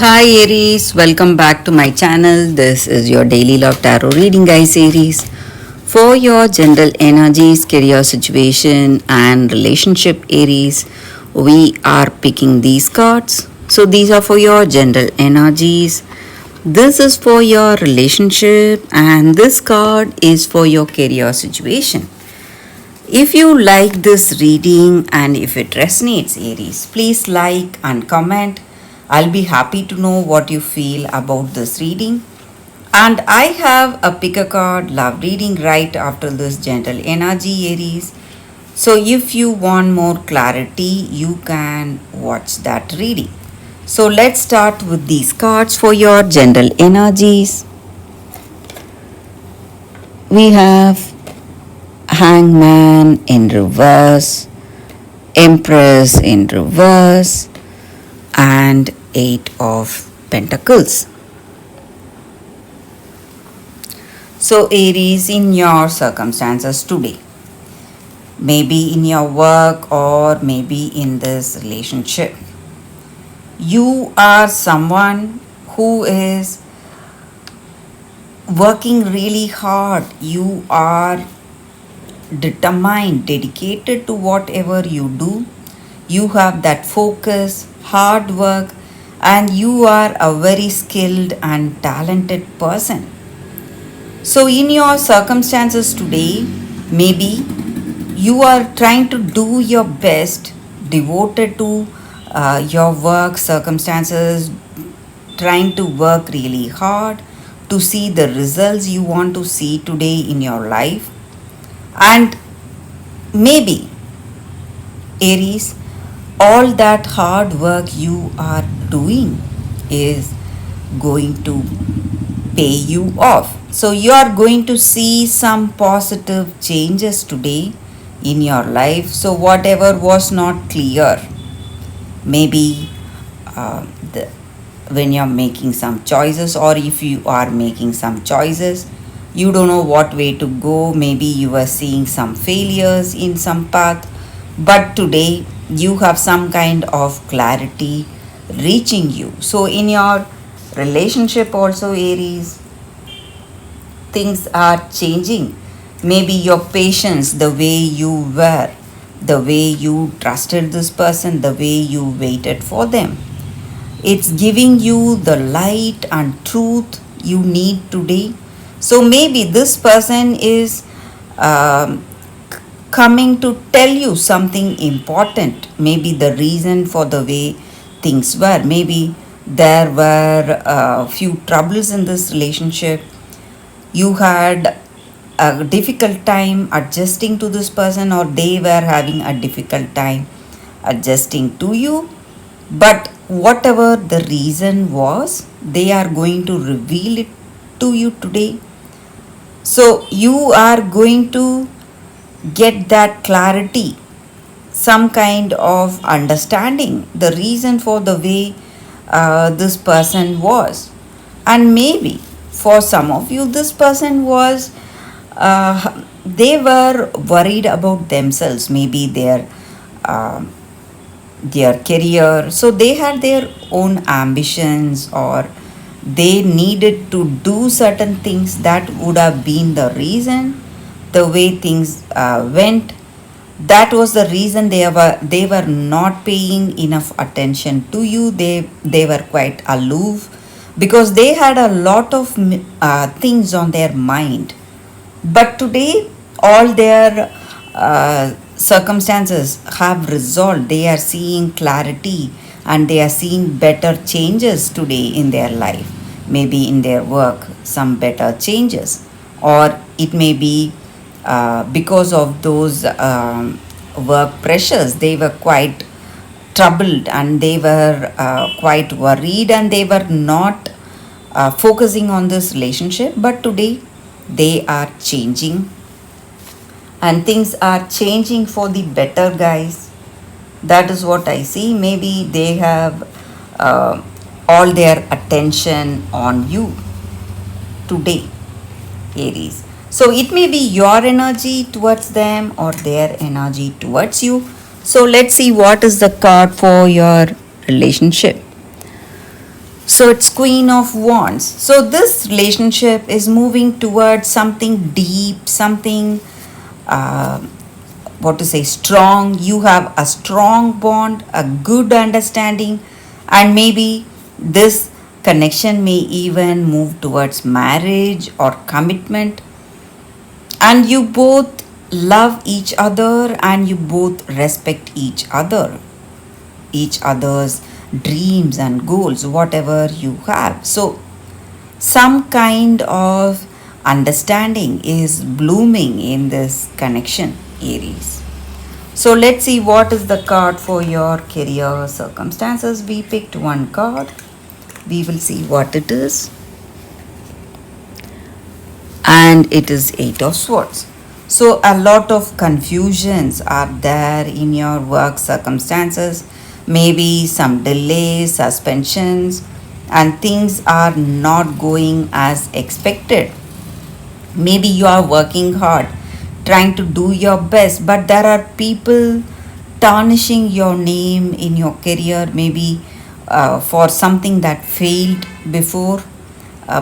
Hi Aries, welcome back to my channel. This is your daily love tarot reading, guys. Aries, for your general energies, career situation, and relationship, Aries, we are picking these cards. So, these are for your general energies. This is for your relationship, and this card is for your career situation. If you like this reading and if it resonates, Aries, please like and comment. I'll be happy to know what you feel about this reading. And I have a pick a card love reading right after this gentle energy, Aries. So if you want more clarity, you can watch that reading. So let's start with these cards for your general energies. We have Hangman in reverse, Empress in reverse, and Eight of Pentacles. So, Aries, in your circumstances today, maybe in your work or maybe in this relationship, you are someone who is working really hard. You are determined, dedicated to whatever you do. You have that focus, hard work, and you are a very skilled and talented person. So, in your circumstances today, maybe you are trying to do your best, devoted to your work circumstances, trying to work really hard to see the results you want to see today in your life. And maybe, Aries, all that hard work you are doing is going to pay you off. So, you are going to see some positive changes today in your life. So, whatever was not clear, maybe the, when you're making some choices, or if you are making some choices, you don't know what way to go. Maybe you are seeing some failures in some path, but today you have some kind of clarity reaching you. So, in your relationship, also, Aries, things are changing. Maybe your patience, the way you were, the way you trusted this person, the way you waited for them, it's giving you the light and truth you need today. So maybe this person is coming to tell you something important. Maybe the reason for the way things were. Maybe there were a few troubles in this relationship. You had a difficult time adjusting to this person, or they were having a difficult time adjusting to you. But whatever the reason was, they are going to reveal it to you today. So you are going to get that clarity, some kind of understanding, the reason for the way this person was. And maybe for some of you, this person was, they were worried about themselves, maybe their career. So they had their own ambitions, or they needed to do certain things that would have been the reason the way things went. That was the reason they were not paying enough attention to you. They were quite aloof because they had a lot of things on their mind. But today, all their circumstances have resolved. They are seeing clarity and they are seeing better changes today in their life. Maybe in their work, some better changes, or it may be because of those work pressures, they were quite troubled and they were quite worried and they were not focusing on this relationship. But today, they are changing and things are changing for the better, guys. That is what I see. Maybe they have all their attention on you today, Aries. So it may be your energy towards them or their energy towards you. So let's see what is the card for your relationship. So it's Queen of Wands. So this relationship is moving towards something deep, something uh, what to say, strong. You have a strong bond, a good understanding, and maybe this connection may even move towards marriage or commitment. And you both love each other and you both respect each other's dreams and goals, whatever you have. So some kind of understanding is blooming in this connection, Aries. So let's see what is the card for your career circumstances. We picked one card. We will see what it is. And it is Eight of Swords. So a lot of confusions are there in your work circumstances, maybe some delays, suspensions, and things are not going as expected. Maybe you are working hard, trying to do your best, but there are people tarnishing your name in your career, maybe for something that failed before.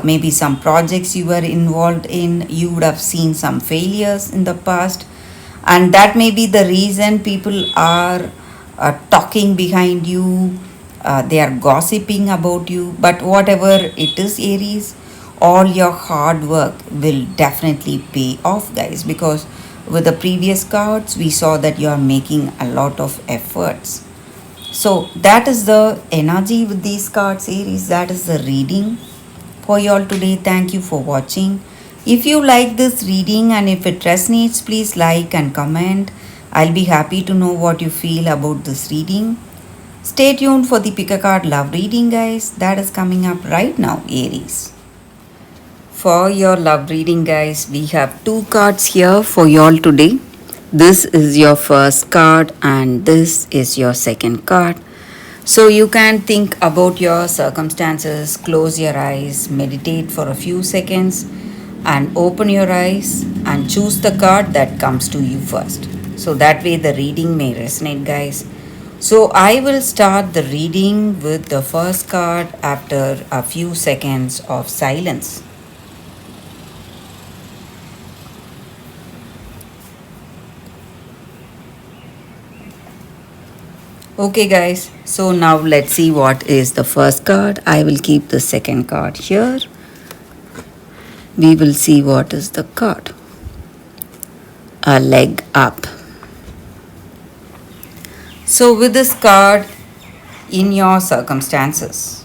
Maybe some projects you were involved in, you would have seen some failures in the past, and that may be the reason people are talking behind you, they are gossiping about you. But whatever it is, Aries, all your hard work will definitely pay off, guys, because with the previous cards we saw that you are making a lot of efforts. So that is the energy with these cards, Aries. That is the reading for you all today. Thank you for watching. If you like this reading and if it resonates, please like and comment. I'll be happy to know what you feel about this reading. Stay tuned for the pick a card love reading, guys. That is coming up right now, Aries. For your love reading, guys, we have two cards here for you all today. This is your first card and this is your second card. So you can think about your circumstances, close your eyes, meditate for a few seconds, and open your eyes and choose the card that comes to you first. So that way the reading may resonate, guys. So I will start the reading with the first card after a few seconds of silence. Okay, guys, so now let's see what is the first card. I will keep the second card here. We will see what is the card. A leg up. So with this card, in your circumstances,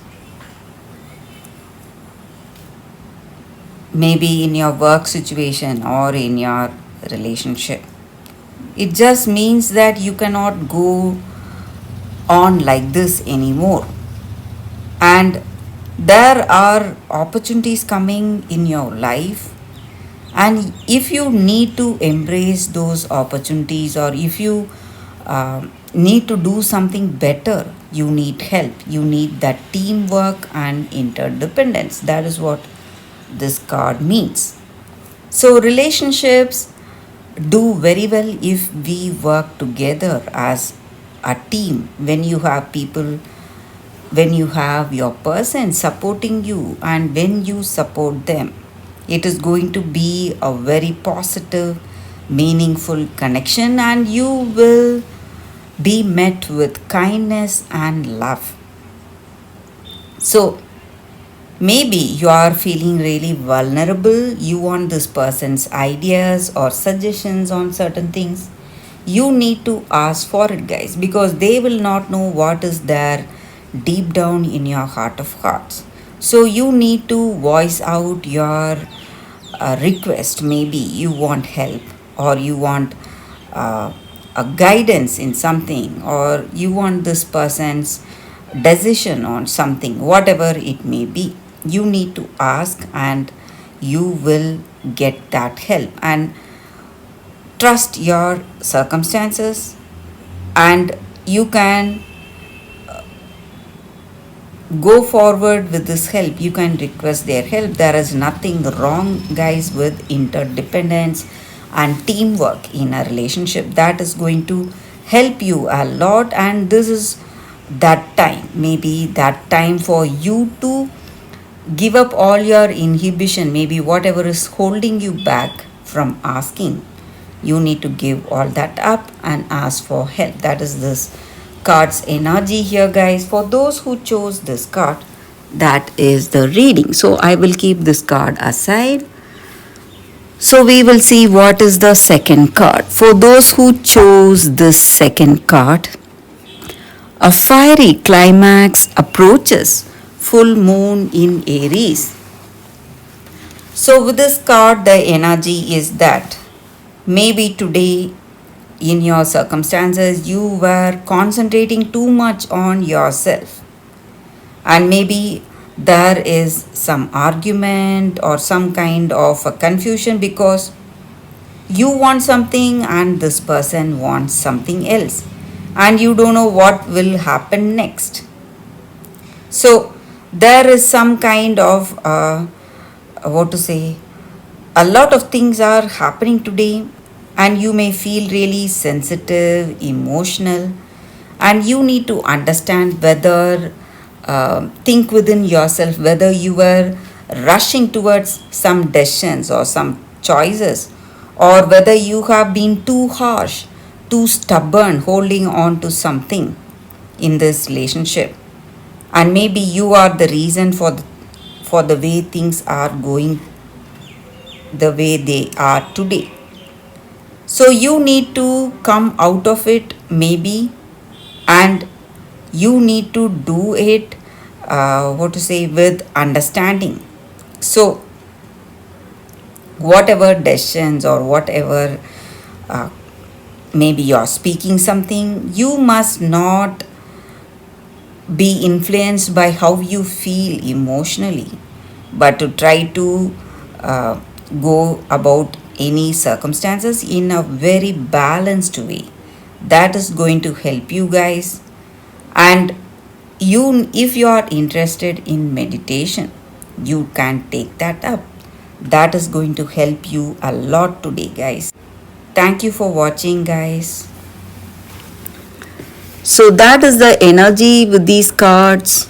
maybe in your work situation or in your relationship, it just means that you cannot go on like this anymore, and there are opportunities coming in your life, and if you need to embrace those opportunities, or if you need to do something better, you need help, you need that teamwork and interdependence. That is what this card means. So relationships do very well if we work together as a team. When you have people, when you have your person supporting you, and when you support them, it is going to be a very positive, meaningful connection, and you will be met with kindness and love. So maybe you are feeling really vulnerable, you want this person's ideas or suggestions on certain things. You need to ask for it, guys, because they will not know what is there deep down in your heart of hearts. So you need to voice out your request. Maybe you want help, or you want a guidance in something, or you want this person's decision on something, whatever it may be. You need to ask and you will get that help. And trust your circumstances, and you can go forward with this help. You can request their help. There is nothing wrong, guys, with interdependence and teamwork in a relationship. That is going to help you a lot, and this is that time, maybe that time for you to give up all your inhibition, maybe whatever is holding you back from asking. You need to give all that up and ask for help. That is this card's energy here, guys. For those who chose this card, that is the reading. So I will keep this card aside. So we will see what is the second card. For those who chose this second card, a fiery climax approaches, full moon in Aries. So with this card, the energy is that maybe today in your circumstances you were concentrating too much on yourself, and maybe there is some argument or some kind of a confusion because you want something and this person wants something else, and you don't know what will happen next. So there is some kind of what to say, a lot of things are happening today, and you may feel really sensitive, emotional, and you need to understand whether think within yourself whether you were rushing towards some decisions or some choices, or whether you have been too harsh, too stubborn, holding on to something in this relationship, and maybe you are the reason for the way things are going the way they are today. So you need to come out of it, maybe, and you need to do it, what to say, with understanding. So whatever decisions or whatever, uh, maybe you're speaking something, you must not be influenced by how you feel emotionally, but to try to uh, go about any circumstances in a very balanced way. That is going to help you guys. And you, if you are interested in meditation, you can take that up. That is going to help you a lot today, guys. Thank you for watching, guys. So that is the energy with these cards,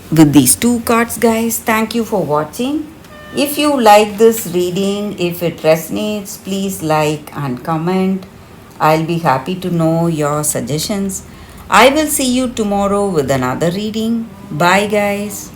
with these two cards, guys. Thank you for watching. If you like this reading, if it resonates, please like and comment. I'll be happy to know your suggestions. I will see you tomorrow with another reading. Bye, guys.